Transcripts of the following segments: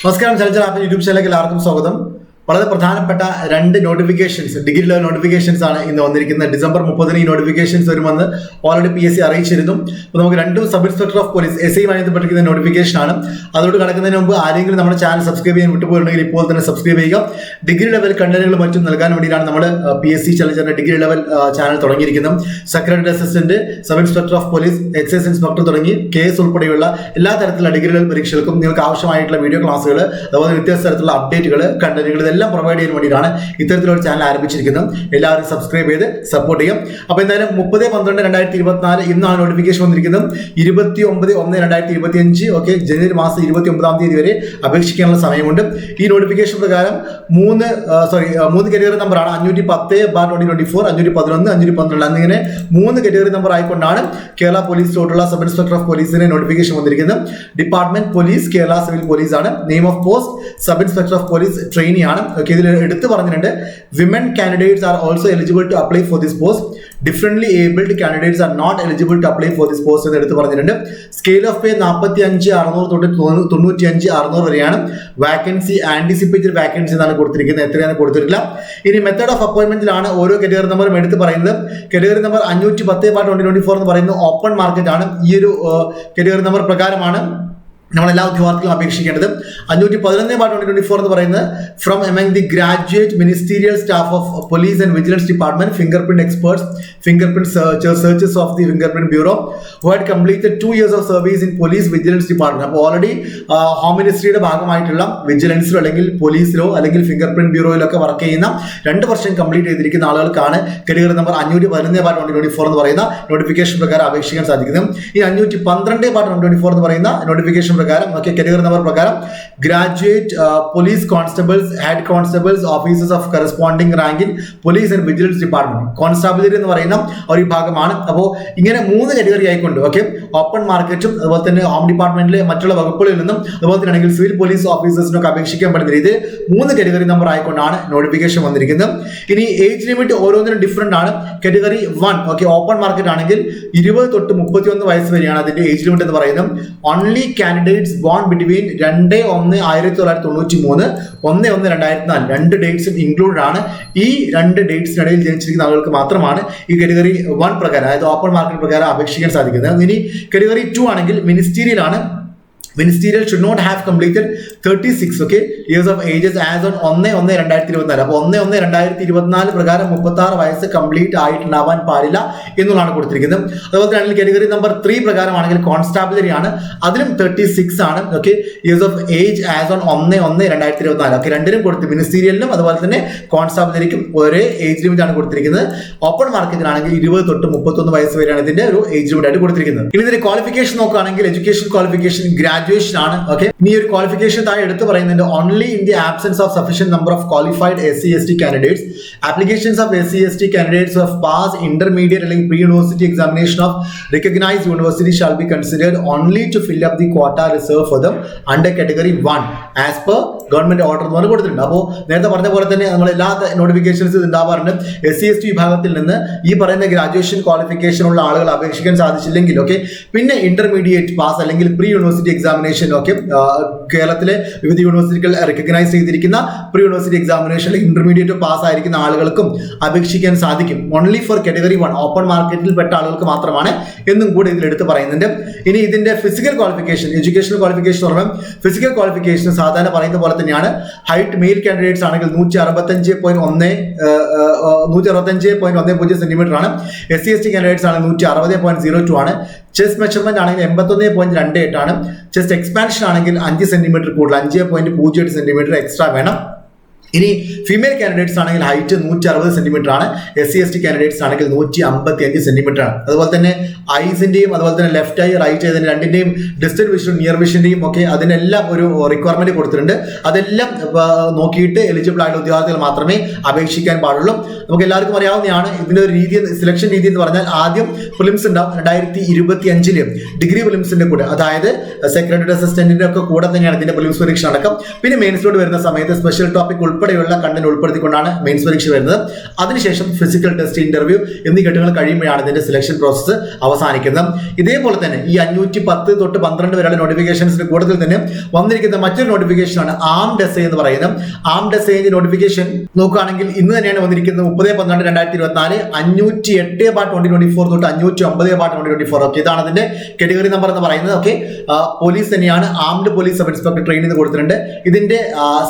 നമസ്കാരം. ചലച്ചിത്ര app YouTube ചാനലിലേക്ക് എല്ലാവർക്കും സ്വാഗതം. വളരെ പ്രധാനപ്പെട്ട രണ്ട് നോട്ടിഫിക്കേഷൻസ്, ഡിഗ്രി ലെവൽ നോട്ടിഫിക്കേഷൻസ് ആണ് ഇന്ന് വന്നിരിക്കുന്നത്. ഡിസംബർ 30 ഈ നോട്ടിഫിക്കേഷൻസ് വരുമെന്ന് ഓൾറെഡി PSC അറിയിച്ചിരുന്നു. അപ്പോൾ നമുക്ക് രണ്ടും sub inspector of police SI ബന്ധപ്പെട്ടിരിക്കുന്ന നോട്ടിഫിക്കേഷൻ ആണ്. അതോട് കടക്കുന്നതിന് മുമ്പ് ആരെങ്കിലും നമ്മുടെ ചാനൽ സബ്സ്ക്രൈബ് ചെയ്യാൻ വിട്ടുപോയിട്ടുണ്ടെങ്കിൽ ഇപ്പോൾ തന്നെ സബ്സ്ക്രൈബ് ചെയ്യുക. ഡിഗ്രി ലെവൽ കണ്ടന്റുകൾ മറ്റും നൽകാൻ വേണ്ടിയാണ് നമ്മൾ PSC ചലച്ചിത്ര ഡിഗ്രി ലെവൽ ചാനൽ തുടങ്ങിയിരിക്കുന്നത്. Secretary assistant, sub inspector of police, excise inspector തുടങ്ങി കേസ് ഉൾപ്പെടെയുള്ള എല്ലാ തരത്തിലുള്ള ഡിഗ്രി ലെവൽ പരീക്ഷകൾക്കും നിങ്ങൾക്ക് ആവശ്യമായിട്ടുള്ള വീഡിയോ ക്ലാസ്സുകൾ, അതുപോലെ വ്യത്യസ്ത തരത്തിലുള്ള അപ്ഡേറ്റുകൾ, കണ്ടന്റുകൾ എല്ലാം പ്രൊവൈഡ് ചെയ്യാൻ വേണ്ടിയിട്ടാണ് ഇത്തരത്തിലൊരു ചാനൽ ആരംഭിച്ചിരിക്കുന്നത്. എല്ലാവരും സബ്സ്ക്രൈബ് ചെയ്ത് സപ്പോർട്ട് ചെയ്യും. അപ്പോൾ എന്തായാലും 30/12/2024 ഇന്നാണ് നോട്ടിഫിക്കേഷൻ വന്നിരിക്കുന്നത്. 29/1/2025 ഓക്കെ, ജനുവരി മാസം 29 തീയതി വരെ അപേക്ഷിക്കാനുള്ള സമയമുണ്ട്. ഈ നോട്ടിഫിക്കേഷൻ പ്രകാരം മൂന്ന് കാറ്റഗറി നമ്പറാണ് 510/2024, 511, 512 എന്നിങ്ങനെ 3 കാറ്റഗറി നമ്പർ ആയിക്കൊണ്ടാണ് കേരള പോലീസിലോട്ടുള്ള സബ് ഇൻസ്പെക്ടർ ഓഫ് പോലീസിന് നോട്ടിഫിക്കേഷൻ വന്നിരിക്കുന്നത്. Department police, Kerala civil police ആണ്. Name of post sub inspector of police trainee ആണ്. ഓക്കെ, ഇതിൽ എടുത്തു പറഞ്ഞിട്ടുണ്ട് women candidates are also eligible to apply for this post. Differently abled candidates are not eligible to apply for this post എന്ന് എടുത്ത് പറഞ്ഞിട്ടുണ്ട്. Scale of pay 45,600 തൊട്ട് 95,600 വരെയാണ്. Vacancy anticipated vacancy എന്നാണ് കൊടുത്തിരിക്കുന്നത്, എത്രയാണ് കൊടുത്തിട്ടില്ല. ഇനി മെത്തേഡ് ഓഫ് അപ്പോയിന്റ്മെന്റിലാണ് ഓരോ കാറ്റഗറി നമ്പറും എടുത്ത് പറയുന്നത്. കാറ്റഗറി നമ്പർ 510/2024 എന്ന് പറയുന്നത് ഓപ്പൺ മാർക്കറ്റ് ആണ്. ഈ ഒരു കാറ്റഗറി നമ്പർ പ്രകാരമാണ് നമ്മളെല്ലാ ഉദ്യോഗാർത്ഥികളും അപേക്ഷിക്കേണ്ടത്. 511/2024 എന്ന് പറയുന്നത് from among the graduate ministerial staff of police and vigilance department, finger print experts, finger print searchers of the finger print bureau who had completed 2 years of service in police vigilance department. അപ്പോൾ already home മിനിസ്ട്രിയുടെ ഭാഗമായിട്ടുള്ള വിജിലൻസിലോ അല്ലെങ്കിൽ പോലീസിലോ അല്ലെങ്കിൽ finger print ബ്യൂറോയിലൊക്കെ work ചെയ്യുന്ന 2 വർഷം complete ചെയ്തിരിക്കുന്ന ആളുകൾക്കാണ് category number 511/2024 എന്ന് പറയുന്ന നോട്ടിഫിക്കേഷൻ പ്രകാരം അപേക്ഷിക്കാൻ സാധിക്കുന്നത്. ഈ 512/2024 എന്ന് പറയുന്ന നോട്ടിഫിക്കേഷൻ പ്രകാരം കാറ്റഗറി നമ്പർ പ്രകാരം graduate police constables, head constables, officers of corresponding rank in police and vigilance department, constabulary എന്ന് പറയുന്ന ഒരു വിഭാഗമാണ്. അപ്പോൾ ഇങ്ങനെ 3 കാറ്റഗറി ആയിക്കൊണ്ട് ഓക്കെ, ഓപ്പൺ മാർക്കറ്റും അതുപോലെ തന്നെ ഹോം ഡിപ്പാർട്ട്മെന്റിലെ മറ്റുള്ള വകുപ്പുകളിൽ നിന്നും അതുപോലെ തന്നെ ആണെങ്കിൽ സിവിൽ പോലീസ് ഓഫീസേഴ്സിനൊക്കെ അപേക്ഷിക്കാൻ പറ്റുന്ന രീതിയിൽ 3 കാറ്റഗറി നമ്പർ ആയിക്കൊണ്ടാണ് നോട്ടിഫിക്കേഷൻ വന്നിരിക്കുന്നത്. ഇനി ഏജ് ലിമിറ്റ് ഓരോന്നിനും ഡിഫറെന്റ് ആണ്. കാറ്റഗറി 1 ഓക്കെ, ഓപ്പൺ മാർക്കറ്റ് ആണെങ്കിൽ 20 തൊട്ട് 31 വയസ്സ് വരെയാണ് അതിന്റെ ഏജ് ലിമിറ്റ് എന്ന് പറയുന്നത്. ഓൺലി കാൻഡിഡേറ്റ്സ് ബോൺ ബിറ്റ്വീൻ 2/1/1993, 1/1/2004 2 ഡേറ്റ്സും ഇൻക്ലൂഡഡ് ആണ്. ഈ 2 ഡേറ്റ്സിനിടയിൽ ജനിച്ചിരിക്കുന്ന ആളുകൾക്ക് മാത്രമാണ് ഈ കാറ്റഗറി 1 പ്രകാരം, അതായത് ഓപ്പൺ മാർക്കറ്റ് പ്രകാരം അപേക്ഷിക്കാൻ സാധിക്കുന്നത്. ഇനി കാറ്റഗറി 2 ആണെങ്കിൽ മിനിസ്റ്റീരിയൽ ആണ്. Ministerial should not have completed 36 years of ages as on 1/1/2024. അപ്പോൾ 1/1/2024 പ്രകാരം 36 വയസ്സ് കംപ്ലീറ്റ് ആയിട്ടുണ്ടാവാൻ പാടില്ല എന്നുള്ളതാണ് കൊടുത്തിരിക്കുന്നത്. അതുപോലെ തന്നെ കാറ്റഗറി നമ്പർ 3 പ്രകാരമാണെങ്കിൽ കോൺസ്റ്റാബിലറി ആണ്. അതിലും 36 ആണ് okay, years of age as on 1/1/2024. Okay, രണ്ടിനും കൊടുത്ത് മിനിസ്റ്റീരിയലിനും അതുപോലെ തന്നെ കോൺസ്റ്റാബിലറിക്കും ഒരേ ഏജ് ലിമിറ്റ് ആണ് കൊടുത്തിരിക്കുന്നത്. ഓപ്പൺ മാർക്കറ്റിലാണെങ്കിൽ 20 തൊട്ട് 31 വയസ്സ് വരെയാണ് ഇതിന്റെ ഒരു ഏജ് ലിമിറ്റ് ആയിട്ട് കൊടുത്തിരിക്കുന്നത്. ഇനി ഇതിന്റെ ക്വാളിഫിക്കേഷൻ നോക്കുകയാണെങ്കിൽ എഡ്യൂക്കേഷൻ ക്വാളിഫിക്കേഷൻ ഗ്രാജുവേഷൻ ആണ്. ഓക്കെ, ഇനി ഒരു ക്വാളിഫിക്കേഷൻ താഴെ എടുത്ത് പറയുന്നുണ്ട്. Only in the absence of sufficient number of qualified SC/ST candidates, applications of SC/ST candidates of pass intermediate അല്ലെങ്കിൽ pre university examination of recognised university shall be considered only to fill up the quota reserve for them under category 1 as per government order എന്ന് പറഞ്ഞ് കൊടുത്തിട്ടുണ്ട്. അപ്പോൾ നേരത്തെ പറഞ്ഞ പോലെ തന്നെ നമ്മൾ എല്ലാ നോട്ടിഫിക്കേഷൻസ് ഉണ്ടാവാറുണ്ട്. SC/ST വിഭാഗത്തിൽ നിന്ന് ഈ പറയുന്ന ഗ്രാജുവേഷൻ ക്വാളിഫിക്കേഷൻ ഉള്ള ആളുകൾ അപേക്ഷിക്കാൻ സാധിച്ചില്ലെങ്കിൽ ഓക്കെ, പിന്നെ ഇന്റർമീഡിയറ്റ് പാസ് അല്ലെങ്കിൽ പ്രീ യൂണിവേഴ്സിറ്റി എക്സാമിനേഷൻ ഓക്കെ, കേരളത്തിലെ വിവിധ യൂണിവേഴ്സിറ്റികൾ റെക്കഗ്നൈസ് ചെയ്തിരിക്കുന്ന pre university examination intermediate pass ആയിരിക്കുന്ന ആളുകൾക്കും അപേക്ഷിക്കാൻ സാധിക്കും. ഓൺലി ഫോർ കാറ്റഗറി 1 ഓപ്പൺ മാർക്കറ്റിൽ പെട്ട ആളുകൾക്ക് മാത്രമാണ് എന്നും കൂടി ഇതിലെടുത്ത് പറയുന്നുണ്ട്. ഇനി ഇതിന്റെ ഫിസിക്കൽ ക്വാളിഫിക്കേഷൻ, എഡ്യൂക്കേഷണൽ ക്വാളിഫിക്കേഷൻ പറയുമ്പോൾ ഫിസിക്കൽ ക്വാളിഫിക്കേഷൻ സാധാരണ പറയുന്ന പോലെ തന്നെയാണ്. ഹൈറ്റ് മെയിൽ കാൻഡിഡേറ്റ്സ് ആണെങ്കിൽ 165.10 സെന്റിമീറ്റർ ആണ്. SC/ST കാൻഡിഡേറ്റ്സ് ആണ് 160.02 ആണ്. ചെസ്റ്റ് മെഷർമെന്റ് ആണെങ്കിൽ 81.28 ആണ്. ചെസ്റ്റ് എക്സ്പാൻഷൻ ആണെങ്കിൽ 5 സെന്റിമീറ്റർ കൂടുതൽ 5.08 സെന്റിമീറ്റർ എക്സ്ട്രാ വേണം. ഇനി ഫീമെയിൽ കാൻഡിഡേറ്റ്സ് ആണെങ്കിൽ ഹൈറ്റ് 160 സെന്റിമീറ്റർ ആണ്. SC/ST കാൻഡിഡേറ്റ്സ് ആണെങ്കിൽ 155 സെന്റിമീറ്റർ ആണ്. അതുപോലെ തന്നെ ഐസിന്റെയും അതുപോലെ തന്നെ ലെഫ്റ്റ് ഐ റൈറ്റ് ഐ രണ്ടിന്റെയും ഡിസ്റ്റന്റ് വിഷൻ നിയർ വിഷന്റെയും ഒക്കെ അതിനെല്ലാം ഒരു റിക്വയർമെന്റ് കൊടുത്തിട്ടുണ്ട്. അതെല്ലാം നോക്കിയിട്ട് എലിജിബിൾ ആയിട്ടുള്ള ഉദ്യോഗാർത്ഥികൾ മാത്രമേ അപേക്ഷിക്കാൻ പാടുള്ളൂ. നമുക്ക് എല്ലാവർക്കും അറിയാവുന്നതാണ് ഇതിന്റെ ഒരു രീതി, സെലക്ഷൻ രീതി എന്ന് പറഞ്ഞാൽ ആദ്യം പ്രിലിംസ് ഉണ്ടാവും. 2025 ഡിഗ്രി പ്രിലിംസിന്റെ കൂടെ, അതായത് സെക്രട്ടറി അസിസ്റ്റന്റിന്റെ ഒക്കെ കൂടെ തന്നെയാണ് ഇതിന്റെ പ്രിലിംസ് പരീക്ഷ അടക്കം. പിന്നെ മെയിൻസിലോട്ട് വരുന്ന സമയത്ത് സ്പെഷ്യൽ ടോപ്പിക് ഉൾപ്പെടെയുള്ള കണ്ടന്റ് ഉൾപ്പെടുത്തിക്കൊണ്ടാണ് മെയിൻസ് പരീക്ഷ വരുന്നത്. അതിനുശേഷം ഫിസിക്കൽ ടെസ്റ്റ്, ഇന്റർവ്യൂ എന്നീ ഘട്ടങ്ങൾ കഴിയുമ്പോഴാണ് ഇതിന്റെ സെലക്ഷൻ പ്രോസസ്സ് അവസാനിക്കുന്നത്. ഇതേപോലെ തന്നെ ഈ 510 തൊട്ട് 12 വരെയുള്ള നോട്ടിഫിക്കേഷൻസിന് കൂടുതൽ തന്നെ വന്നിരിക്കുന്ന മറ്റൊരു നോട്ടിഫിക്കേഷനാണ് ആംഡ് എസ്ഐ എന്ന് പറയുന്നത്. ആംഡ് എസ്ഐന്റെ നോട്ടിഫിക്കേഷൻ നോക്കുകയാണെങ്കിൽ ഇന്ന് തന്നെയാണ് വന്നിരിക്കുന്നത്. 30/12/2024 508/2024 തൊട്ട് 550/2024. ഓക്കെ, ഇതാണ് അതിന്റെ കാറ്റഗറി നമ്പർ എന്ന് പറയുന്നത്. ഓക്കെ, പോലീസ് തന്നെയാണ്. Armed police sub inspector train ചെയ്ത് കൊടുത്തിട്ടുണ്ട്. ഇതിന്റെ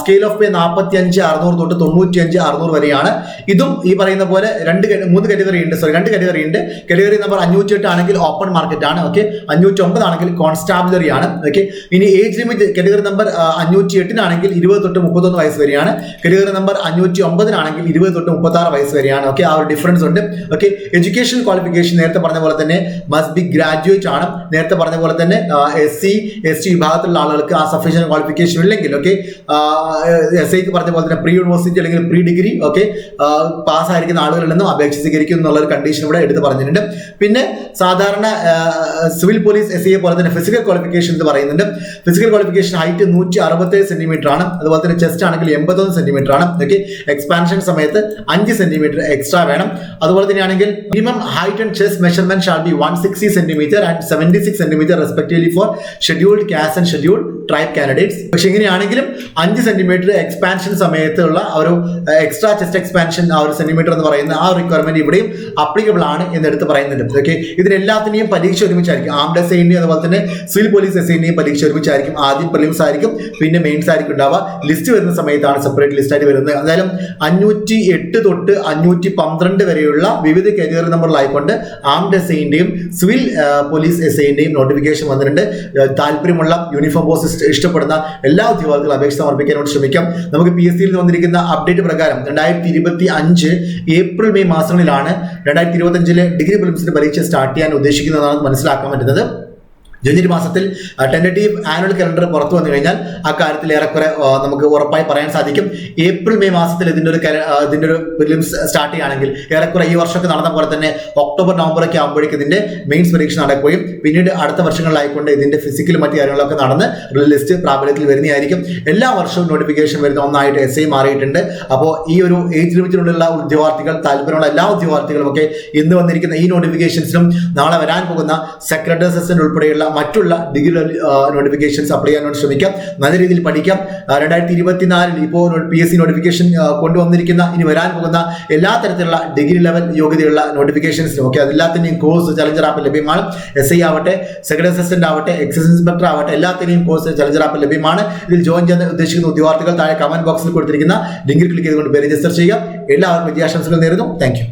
സ്കെയിൽ ഓഫ് പേ 45,600 തൊട്ട് 95,600 വരെയാണ്. ഇതും ഈ പറയുന്ന പോലെ 2 കാറ്റഗറി ഉണ്ട്. കാറ്റഗറി നമ്പർ 508 ആണെങ്കിൽ ഓപ്പൺ മാർക്കറ്റ് ആണ്. ഓക്കെ, 509 ആണെങ്കിൽ കോൺസ്റ്റാബിലറി ആണ്. ഓക്കെ, ഇനി ഏജ് ലിമിറ്റ് കാറ്റഗറി നമ്പർ 508 20 തൊട്ട് 31 വയസ്സ് വരെയാണ്. കാറ്റഗറി നമ്പർ 509 20 തൊട്ട് 36 വയസ്സ് വരെയാണ്. ഓക്കെ, ആ ഒരു ഡിഫറൻസ് ഉണ്ട്. ഓക്കെ, എഡ്യൂക്കേഷൻ ക്വാളിഫിക്കേഷൻ നേരത്തെ പറഞ്ഞ പോലെ തന്നെ മസ്റ്റ് ബി ഗ്രാജുവേറ്റ് ആണ്. നേരത്തെ പറഞ്ഞ പോലെ തന്നെ SC ST വിഭാഗത്തിലുള്ള ആളുകൾക്ക് ആ സഫീഷ്യന്റ് ക്വാളിഫിക്കേഷൻ ഇല്ലെങ്കിൽ ഓക്കെ, SIക്ക് പറഞ്ഞ പോലെ തന്നെ പ്രീ യൂണിവേഴ്സിറ്റി അല്ലെങ്കിൽ പ്രീ ഡിഗ്രി ഓക്കെ പാസ്സായിരിക്കുന്ന ആളുകളിൽ നിന്നും അപേക്ഷ സ്വീകരിക്കും എന്നുള്ള ഒരു കണ്ടീഷൻ ഇവിടെ എടുത്ത് പറഞ്ഞിട്ടുണ്ട്. പിന്നെ സാധാരണ സിവിൽ പോലീസ് SIയെ പോലെ തന്നെ ഫിസിക്കൽ ക്വാളിഫിക്കേഷൻ എന്ന് പറയുന്നുണ്ട്. ഫിസിക്കൽ ക്വാളിഫിക്കേഷൻ ഹൈറ്റ് 167 സെന്റിമീറ്റർ ആണ്. അതുപോലെ തന്നെ ചെസ്റ്റ് ആണെങ്കിൽ 81 സെന്റിമീറ്റർ ആണ്. ഓക്കെ, എക്സ്പാൻഷൻ സമയത്ത് 5 സെന്റിമീറ്റർ എക്സ്ട്രാ വേണം. അതുപോലെ തന്നെയാണെങ്കിൽ minimum height and chest measurement shall be 160 centimetre and 76 centimetre respectively four scheduled caste and scheduled tribe candidates. പക്ഷെ എങ്ങനെയാണെങ്കിലും 5 സെന്റിമീറ്റർ എക്സ്പാൻഷൻ സമയത്തുള്ള ഒരു എക്സ്ട്രാ ചെസ്റ്റ് എക്സ്പാൻഷൻ ആ ഒരു സെന്റിമീറ്റർ എന്ന് പറയുന്ന ആ റിക്വയർമെന്റ് ഇവിടെയും അപ്ലിക്കബിൾ ആണ് എന്നെടുത്ത് പറയുന്നുണ്ട്. ഓക്കെ, ഇതിനെല്ലാത്തിനെയും പരീക്ഷ ഒരുമിച്ചായിരിക്കും. ആംഡ് SIന്റെയും അതുപോലെ തന്നെ സിവിൽ പോലീസ് SIന്റെയും പരീക്ഷ ഒരുമിച്ചായിരിക്കും. ആദ്യം പ്രിലിംസ് ആയിരിക്കും, പിന്നെ മെയിൻസ് ആയിരിക്കും ഉണ്ടാവുക. ലിസ്റ്റ് വരുന്ന സമയത്താണ് സെപ്പറേറ്റ് ലിസ്റ്റ് ആയിട്ട് വരുന്നത്. എന്തായാലും 508 തൊട്ട് 512 വരെയുള്ള വിവിധ കാറ്റഗറി നമ്പറിലായിക്കൊണ്ട് ആംഡ് SIന്റെയും സിവിൽ പോലീസ് SIന്റെയും നോട്ടിഫിക്കേഷൻ വന്നിട്ടുണ്ട്. താല്പര്യമുള്ള യൂണിഫോം പോസ്റ്റ് ഇഷ്ടപ്പെടുന്ന എല്ലാ ഉദ്യോഗാർത്ഥികളും അപേക്ഷ സമർപ്പിക്കാനായിട്ട് ശ്രമിക്കാം. നമുക്ക് PSCയിൽ വന്നിരിക്കുന്ന അപ്ഡേറ്റ് പ്രകാരം 2025 ഏപ്രിൽ മെയ് മാസങ്ങളിലാണ് 2025 ഡിഗ്രി പ്രിലിംസിന്റെ പരീക്ഷ സ്റ്റാർട്ട് ചെയ്യാൻ ഉദ്ദേശിക്കുന്നതാണ് മനസ്സിലാക്കാൻ പറ്റുന്നത്. ജനുവരി മാസത്തിൽ ടെന്റേറ്റീവ് ആനുവൽ കലണ്ടർ പുറത്തു വന്നു കഴിഞ്ഞാൽ ആ കാര്യത്തിൽ ഏറെക്കുറെ നമുക്ക് ഉറപ്പായി പറയാൻ സാധിക്കും. ഏപ്രിൽ മെയ് മാസത്തിൽ ഇതിന്റെ ഒരു പ്രിലിംസ് സ്റ്റാർട്ട് ചെയ്യുകയാണെങ്കിൽ ഏറെക്കുറെ ഈ വർഷമൊക്കെ നടന്ന പോലെ തന്നെ ഒക്ടോബർ നവംബർ ഒക്കെ ആകുമ്പോഴേക്കും ഇതിന്റെ മെയിൻസ് പരീക്ഷ നടക്കുകയും പിന്നീട് അടുത്ത വർഷങ്ങളിലായിക്കൊണ്ട് ഇതിന്റെ ഫിസിക്കലും മറ്റു കാര്യങ്ങളൊക്കെ നടന്ന് ലിസ്റ്റ് പ്രാബല്യത്തിൽ വരുന്നതായിരിക്കും. എല്ലാ വർഷവും നോട്ടിഫിക്കേഷൻ വരുന്ന ഒന്നായിട്ട് SI മാറിയിട്ടുണ്ട്. അപ്പോൾ ഈ ഒരു ഏജ് ലിമിറ്റിലുള്ള ഉദ്യോഗാർത്ഥികൾ, താല്പര്യമുള്ള എല്ലാ ഉദ്യോഗാർത്ഥികളും ഒക്കെ ഇന്ന് വന്നിരിക്കുന്ന ഈ നോട്ടിഫിക്കേഷൻസിനും നാളെ വരാൻ പോകുന്ന സെക്രട്ടറി അസിസ്റ്റന്റ് ഉൾപ്പെടെയുള്ള മറ്റുള്ള ഡിഗ്രി നോട്ടിഫിക്കേഷൻസ് അപ്ലൈ ചെയ്യാൻ ശ്രമിക്കാം. നല്ല രീതിയിൽ പഠിക്കാം. 2024 ഇപ്പോൾ PSC നോട്ടിഫിക്കേഷൻ കൊണ്ടുവന്നിരിക്കുന്ന ഇനി വരാൻ പോകുന്ന എല്ലാ തരത്തിലുള്ള ഡിഗ്രി ലെവൽ യോഗ്യതയുള്ള നോട്ടിഫിക്കേഷൻസിനും ഒക്കെ അതെല്ലാത്തിൻ്റെയും കോഴ്സ് ചലഞ്ചർ ആപ്പ് ലഭ്യമാണ്. SI ആവട്ടെ, സെക്രട്ടറി അസിസ്റ്റന്റ് ആവട്ടെ, എക്സൈസ് ഇൻസ്പെക്ടർ ആവട്ടെ, എല്ലാത്തിനെയും കോഴ്സ് ചലഞ്ചർ ആപ്പ് ലഭ്യമാണ്. ഇതിൽ ജോയിൻ ചെയ്യാൻ ഉദ്ദേശിക്കുന്ന ഉദ്യോഗാർത്ഥികൾ താഴെ കമന്റ് ബോക്സിൽ കൊടുത്തിരിക്കുന്ന ലിങ്കിൽ ക്ലിക്ക് ചെയ്തുകൊണ്ട് രജിസ്റ്റർ ചെയ്യുക. എല്ലാവർക്കും വിദ്യാശംസകൾ നേരുന്നു. Thank you.